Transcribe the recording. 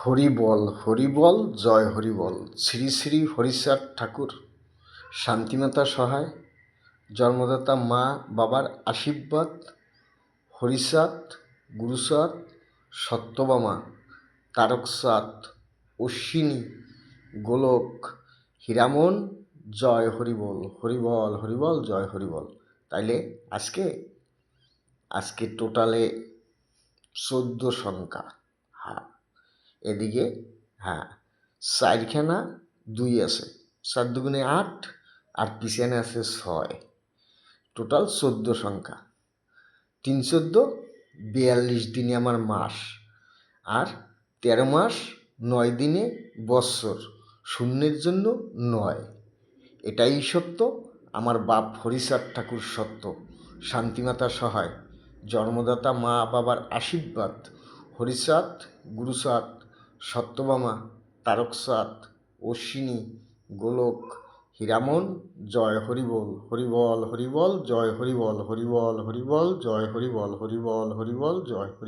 হরিবল হরিবল জয় হরিবল। শ্রী শ্রী হরিচাঁদ ঠাকুর, শান্তিমাতা সহায়, জন্মদাতা মা বাবার আশীর্বাদ, হরিচাঁদ, গুরুচাঁদ, সত্যভামা, তারকচাঁদ, অশ্বিনী, গোলক, হীরামন, জয় হরিবল হরিবল হরিবল জয় হরিবল। তাইলে আজকে টোটালে 14 সংখ্যা। হ্যাঁ, এদিকে চারখানা 2 আছে, 4 দুগুণে 8 আর পিছনে আছে 6, টোটাল 14 সংখ্যা। 3-14 42 দিনে আমার মাস, আর 13 মাস 9 দিনে বৎসর, শূন্যের জন্য 9। এটাই সত্য, আমার বাপ হরিচাঁদ ঠাকুর সত্য, শান্তিমাতা সহায়, জন্মদাতা মা বাবার আশীর্বাদ, হরিচাঁদ, গুরুচাঁদ, সত্যভামা, তারকচাঁদ, অশ্বিনী, গোলক, হীরামন, জয় হরিবল হরিবল হরিবল জয় হরিবল হরিবল হরিবল জয় হরিবল হরিবল হরিবল জয় হরি।